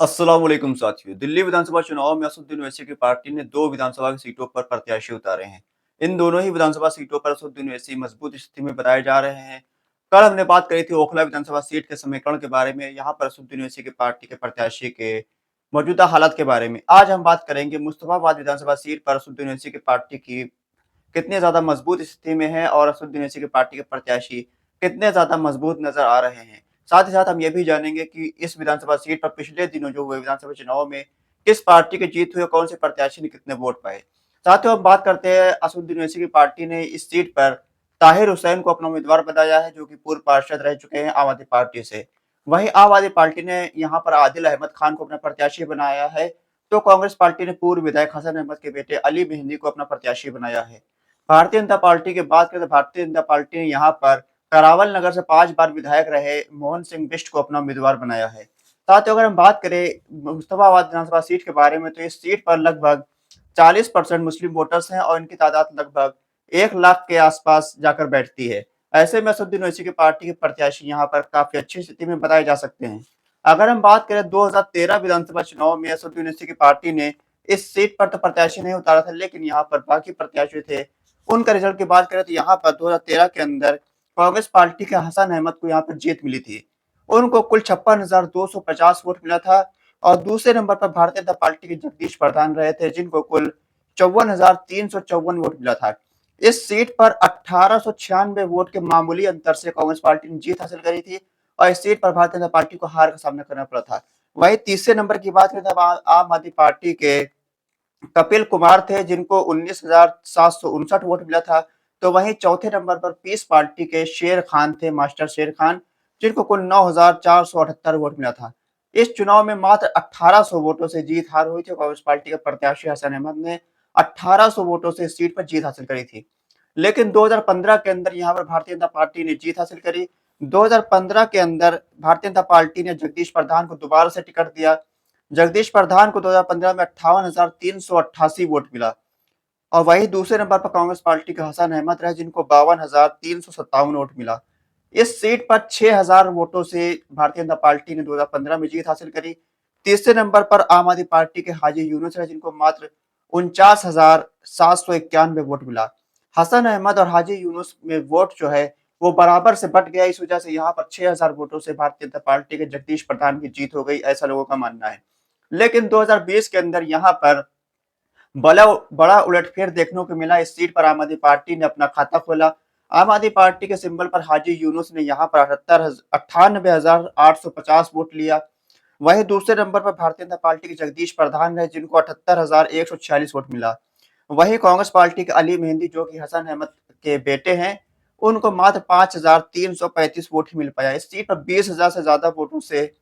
अस्सलाम वालेकुम साथियों। दिल्ली विधानसभा चुनाव में असदुद्दीन ओवैसी की पार्टी ने 2 विधानसभा की सीटों पर प्रत्याशी उतारे हैं। इन दोनों ही विधानसभा सीटों पर असदुद्दीन ओवैसी मजबूत स्थिति में बताए जा रहे हैं। कल हमने बात करी थी ओखला विधानसभा सीट के समीकरण के बारे में, यहाँ पर असदुद्दीन ओवैसी की पार्टी के प्रत्याशी के मौजूदा हालात के बारे में। आज हम बात करेंगे मुस्तफाबाद विधानसभा सीट पर असदुद्दीन ओवैसी की पार्टी की कितने ज़्यादा मजबूत स्थिति में है और असदुद्दीन ओवैसी की पार्टी के प्रत्याशी कितने ज़्यादा मजबूत नज़र आ रहे हैं। साथ ही साथ हम ये भी जानेंगे कि इस विधानसभा सीट पर पिछले दिनों जो हुए विधानसभा चुनाव में किस पार्टी की जीत हुई और कौन से प्रत्याशी ने कितने वोट पाए। साथियों, हम बात करते हैं असदुद्दीन ओवैसी की पार्टी ने इस सीट पर ताहिर हुसैन को अपना उम्मीदवार बनाया है, जो कि पूर्व पार्षद रह चुके हैं आम आदमी पार्टी से। वहीं आम आदमी पार्टी ने यहाँ पर आदिल अहमद खान को अपना प्रत्याशी बनाया है, तो कांग्रेस पार्टी ने पूर्व विधायक हसन अहमद के बेटे अली मेहंदी को अपना प्रत्याशी बनाया है। भारतीय जनता पार्टी की बात करें तो भारतीय जनता पार्टी ने यहाँ पर करावल नगर से 5 बार विधायक रहे मोहन सिंह बिष्ट को अपना उम्मीदवार बनाया है। साथ ही अगर हम बात करें मुस्तफाबाद विधानसभा सीट के बारे में, तो इस सीट पर लगभग 40% मुस्लिम वोटर्स हैं और इनकी तादाद लगभग 1 लाख के आसपास जाकर बैठती है। ऐसे में असदुद्दीन ओवैसी की पार्टी के प्रत्याशी यहाँ पर काफी अच्छी स्थिति में बताए जा सकते हैं। अगर हम बात करें 2013 विधानसभा चुनाव में असदुद्दीन ओवैसी की पार्टी ने इस सीट पर तो प्रत्याशी नहीं उतारा था, लेकिन यहाँ पर बाकी प्रत्याशी थे उनका रिजल्ट की बात करें तो यहाँ पर 2013 के अंदर कांग्रेस पार्टी के हसन अहमद को यहाँ पर जीत मिली थी। उनको कुल 56,250 वोट मिला था और दूसरे नंबर पर भारतीय जनता पार्टी के जगदीश प्रधान रहे थे, जिनको कुल 54,354 वोट मिला था। इस सीट पर 1896 वोट के मामूली अंतर से कांग्रेस पार्टी ने जीत हासिल करी थी और इस सीट पर भारतीय जनता पार्टी को हार का सामना करना पड़ा था। वहीं तीसरे नंबर की बात करें तो आम आदमी पार्टी के कपिल कुमार थे, जिनको 19,759 वोट मिला था। तो वहीं चौथे नंबर पर पीस पार्टी के शेर खान थे, मास्टर शेर खान, जिनको कुल 9,478 वोट मिला था। इस चुनाव में मात्र 1800 वोटों से जीत हार हुई थी। कांग्रेस पार्टी के प्रत्याशी हसन अहमद ने 1800 वोटों से इस सीट पर जीत हासिल करी थी। लेकिन 2015 के अंदर यहाँ पर भारतीय जनता पार्टी ने जीत हासिल करी। 2015 के अंदर भारतीय जनता पार्टी ने जगदीश प्रधान को दोबारा से टिकट दिया। जगदीश प्रधान को 2015 में 58,388 वोट मिला और वही दूसरे नंबर पर कांग्रेस पार्टी के हसन अहमद रहे, जिनको 52,357 वोट मिला। इस सीट पर 6,000 वोटों से भारतीय जनता पार्टी ने 2015 में जीत हासिल करी। तीसरे नंबर पर आम आदमी पार्टी के हाजी यूनुस रहे, जिनको मात्र 49,791 वोट मिला। हसन अहमद और हाजी यूनुस में वोट जो है वो बराबर से बट गया। इस वजह से यहाँ पर 6,000 वोटों से भारतीय जनता पार्टी के जगदीश प्रधान की जीत हो गई, ऐसा लोगों का मानना है। लेकिन 2020 के अंदर यहाँ पर बड़ा बड़ा उलटफेर देखने को मिला। इस सीट पर आम आदमी पार्टी ने अपना खाता खोला। आम आदमी पार्टी के सिंबल पर हाजी यूनुस ने यहाँ पर 98,850 वोट लिया। वहीं दूसरे नंबर पर भारतीय जनता पार्टी के जगदीश प्रधान रहे, जिनको 78,146 वोट मिला। वहीं कांग्रेस पार्टी के अली मेहंदी, जो कि हसन अहमद के बेटे हैं, उनको मात्र 5,335 वोट ही मिल पाया। इस सीट पर 20,000 से ज्यादा वोटों से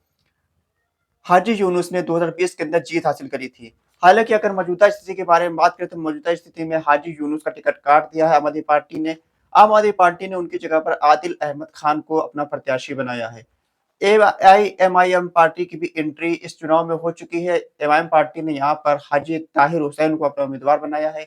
हाजी यूनुस ने 2020 के अंदर जीत हासिल करी थी। हालांकि अगर मौजूदा स्थिति के बारे में बात करें तो मौजूदा स्थिति में हाजी यूनुस का टिकट काट दिया है आम आदमी पार्टी ने। आम आदमी पार्टी ने उनकी जगह पर आदिल अहमद खान को अपना प्रत्याशी बनाया है। एआईएमआईएम पार्टी की भी एंट्री इस चुनाव में हो चुकी है। एमआईएम पार्टी ने यहाँ पर हाजी ताहिर हुसैन को अपना उम्मीदवार बनाया है।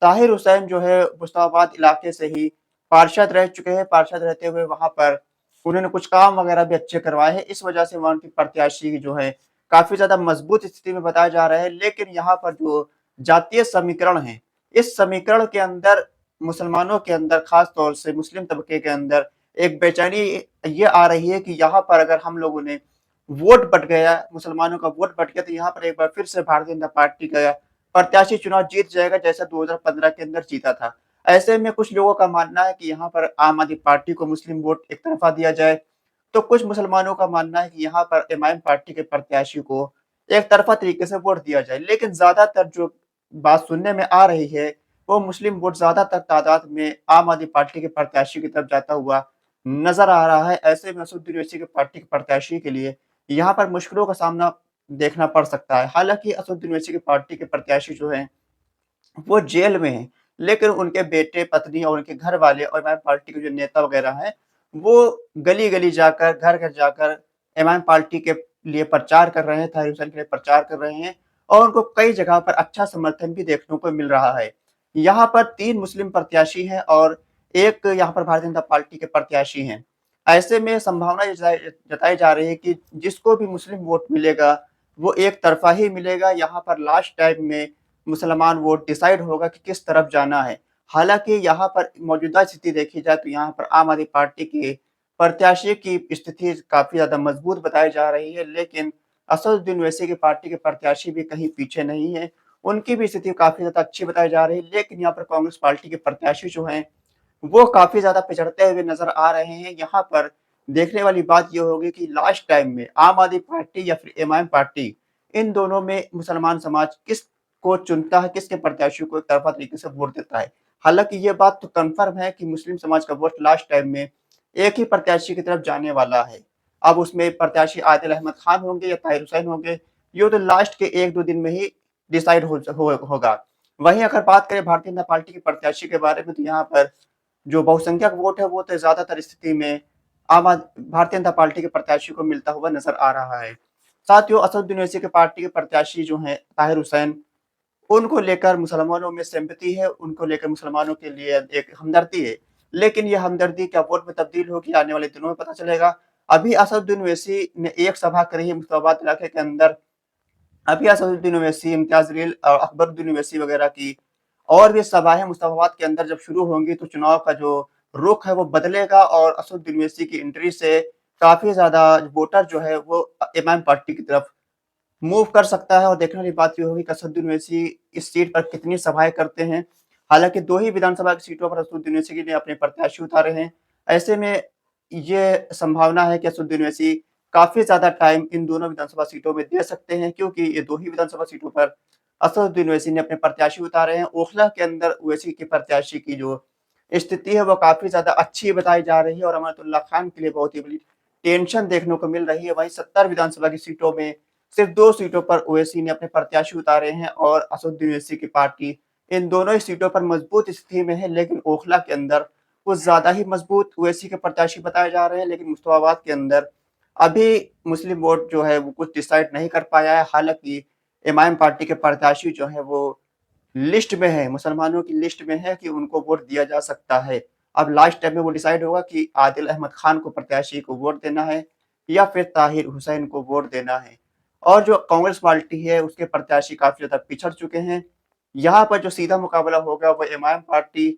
ताहिर हुसैन जो है मुस्ताबाद इलाके से ही पार्षद रह चुके हैं। पार्षद रहते हुए वहां पर उन्होंने कुछ काम वगैरह भी अच्छे करवाए हैं। इस वजह से वहां की प्रत्याशी जो है काफी ज्यादा मजबूत स्थिति में बताया जा रहा है। लेकिन यहाँ पर जो जातीय समीकरण है, इस समीकरण के अंदर मुसलमानों के अंदर, खास तौर से मुस्लिम तबके के अंदर एक बेचैनी ये आ रही है कि यहाँ पर अगर हम लोगों ने वोट बट गया, मुसलमानों का वोट बट गया, तो यहाँ पर एक बार फिर से भारतीय जनता पार्टी का प्रत्याशी चुनाव जीत जाएगा, जैसा 2015 के अंदर जीता था। ऐसे में कुछ लोगों का मानना है कि यहाँ पर आम आदमी पार्टी को मुस्लिम वोट एक तरफा दिया जाए, तो कुछ मुसलमानों का मानना है कि यहाँ पर एमआईएम पार्टी के प्रत्याशी को एक तरफा तरीके से वोट दिया जाए। लेकिन ज्यादातर जो बात सुनने में आ रही है, वो मुस्लिम वोट ज्यादातर तादाद में आम आदमी पार्टी के प्रत्याशी की तरफ जाता हुआ नजर आ रहा है। ऐसे में असदुद्दीन ओवैसी के पार्टी के प्रत्याशी के लिए यहाँ पर मुश्किलों का सामना देखना पड़ सकता है। हालांकि असदुद्दीन ओवैसी की पार्टी के प्रत्याशी जो है वो जेल में हैं, लेकिन उनके बेटे, पत्नी और उनके घर वाले और एमआईएम पार्टी के जो नेता वगैरह हैं, वो गली-गली जाकर, घर-घर जाकर एमआईएम पार्टी के लिए प्रचार कर रहे हैं, ताहिर हुसैन के लिए प्रचार कर रहे हैं और उनको कई जगह पर अच्छा समर्थन भी देखने को मिल रहा है। यहाँ पर 3 मुस्लिम प्रत्याशी हैं और 1 यहाँ पर भारतीय जनता पार्टी के प्रत्याशी हैं। ऐसे में संभावना ये जताई जताई जा रही है कि जिसको भी मुस्लिम वोट मिलेगा, वो एक तरफा ही मिलेगा। यहाँ पर लास्ट टाइम में मुसलमान वोट डिसाइड होगा कि किस तरफ जाना है। हालांकि यहाँ पर मौजूदा स्थिति देखी जाए तो यहाँ पर आम आदमी पार्टी के प्रत्याशी की स्थिति काफी ज्यादा मजबूत बताई जा रही है, लेकिन असदुद्दीन ओवैसी की पार्टी के प्रत्याशी भी कहीं पीछे नहीं है। उनकी भी स्थिति काफी ज्यादा अच्छी बताई जा रही है, लेकिन यहाँ पर कांग्रेस पार्टी के प्रत्याशी जो हैं वो काफी ज्यादा पिछड़ते हुए नजर आ रहे हैं। यहाँ पर देखने वाली बात यह होगी कि लास्ट टाइम में आम आदमी पार्टी या फिर एमआईएम पार्टी, इन दोनों में मुसलमान समाज किस को चुनता है, किसके प्रत्याशी को एक तरफा तरीके से वोट देता है। हालांकि ये बात तो कंफर्म है कि मुस्लिम समाज का वोट लास्ट टाइम में एक ही प्रत्याशी की तरफ जाने वाला है। अब उसमें प्रत्याशी आदिल अहमद खान होंगे या ताहिर हुसैन होंगे, ये तो लास्ट के 1-2 दिन में ही डिसाइड होगा। वहीं अगर बात करें भारतीय जनता पार्टी के प्रत्याशी के बारे में, तो यहाँ पर जो बहुसंख्यक वोट है वो तो ज्यादातर स्थिति में भारतीय जनता पार्टी के प्रत्याशी को मिलता हुआ नजर आ रहा है। साथियों, असदुद्दीन ओवैसी के पार्टी के प्रत्याशी जो हैं ताहिर हुसैन, उनको लेकर मुसलमानों में सिंपैथी है, उनको लेकर मुसलमानों के लिए एक हमदर्दी है। लेकिन यह हमदर्दी क्या वोट में तब्दील होगी, आने वाले दिनों में पता चलेगा। अभी असदुद्दीन ओवैसी ने एक सभा करी है मुस्ताबाद इलाके के अंदर। अभी असदुद्दीन ओवैसी, इम्तियाज रील और अकबरुद्दीन ओवैसी वगैरह की और भी सभाएं मुस्ताबाद के अंदर जब शुरू होंगी तो चुनाव का जो रुख है वो बदलेगा और असदुद्दीन ओवैसी की एंट्री से काफी ज्यादा वोटर जो है वो इमाम पार्टी की तरफ मूव कर सकता है। और देखने वाली बात ये होगी कि असदुद्दीन ओवैसी इस सीट पर कितनी सभाएं करते हैं। हालांकि 2 ही विधानसभा की सीटों पर असदुद्दीन ओवैसी ने अपने प्रत्याशी उतारे हैं। ऐसे में ये संभावना है कि असदुद्दीन ओवैसी काफी ज्यादा टाइम इन दोनों विधानसभा सीटों में दे सकते हैं, क्योंकि ये 2 ही विधानसभा सीटों पर असदुद्दीन ओवैसी ने अपने प्रत्याशी उतारे हैं। ओखला के अंदर ओवैसी के प्रत्याशी की जो स्थिति है वो काफी ज्यादा अच्छी बताई जा रही है और अमानतुल्लाह खान के लिए बहुत ही बड़ी टेंशन देखने को मिल रही है। वहीं 70 विधानसभा की सीटों में सिर्फ 2 सीटों पर ओवैसी ने अपने प्रत्याशी उतारे हैं और असदुद्दीन ओवैसी की पार्टी इन दोनों ही सीटों पर मजबूत स्थिति में है। लेकिन ओखला के अंदर कुछ ज्यादा ही मजबूत ओवैसी के प्रत्याशी बताए जा रहे हैं। लेकिन मुस्ताबाद के अंदर अभी मुस्लिम वोट जो है वो कुछ डिसाइड नहीं कर पाया है। हालांकि एमआईएम पार्टी के प्रत्याशी जो है वो लिस्ट में है, मुसलमानों की लिस्ट में है कि उनको वोट दिया जा सकता है। अब लास्ट टाइम में वो डिसाइड होगा कि आदिल अहमद खान को प्रत्याशी को वोट देना है या फिर ताहिर हुसैन को वोट देना है। और जो कांग्रेस पार्टी है उसके प्रत्याशी काफी ज्यादा पिछड़ चुके हैं। यहाँ पर जो सीधा मुकाबला होगा वो एमआईएम पार्टी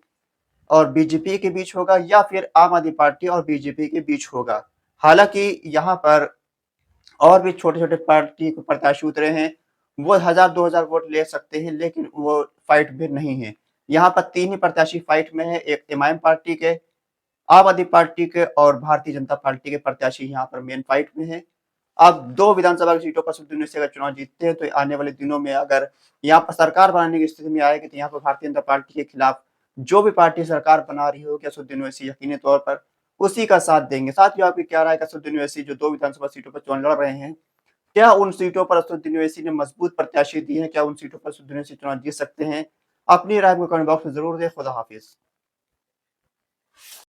और बीजेपी के बीच होगा या फिर आम आदमी पार्टी और बीजेपी के बीच होगा। हालांकि यहाँ पर और भी छोटे-छोटे पार्टी के प्रत्याशी उतरे हैं, वो 1000-2000 वोट ले सकते हैं, लेकिन वो फाइट में नहीं है। यहाँ पर 3 ही प्रत्याशी फाइट में है, एक एमआईएम पार्टी के, आम आदमी पार्टी के और भारतीय जनता पार्टी के प्रत्याशी यहाँ पर मेन फाइट में है। अब 2 विधानसभा की सीटों पर असदुद्दीन ओवैसी अगर चुनाव जीतते हैं तो आने वाले दिनों में अगर यहाँ पर सरकार बनाने की स्थिति में आएगी तो यहाँ पर भारतीय जनता पार्टी के खिलाफ जो भी पार्टी सरकार बना रही होगी, असदुद्दीन ओवैसी यकीनी तौर पर उसी का साथ देंगे। साथियों, आपकी क्या राय है कि असदुद्दीन ओवैसी जो 2 विधानसभा सीटों पर चुनाव लड़ रहे हैं, क्या उन सीटों पर असदुद्दीन ओवैसी ने मजबूत प्रत्याशी दिए हैं? क्या उन सीटों पर असदुद्दीन ओवैसी चुनाव जीत सकते हैं? अपनी राय को कमेंट बॉक्स में जरूर दें। खुदा हाफिज।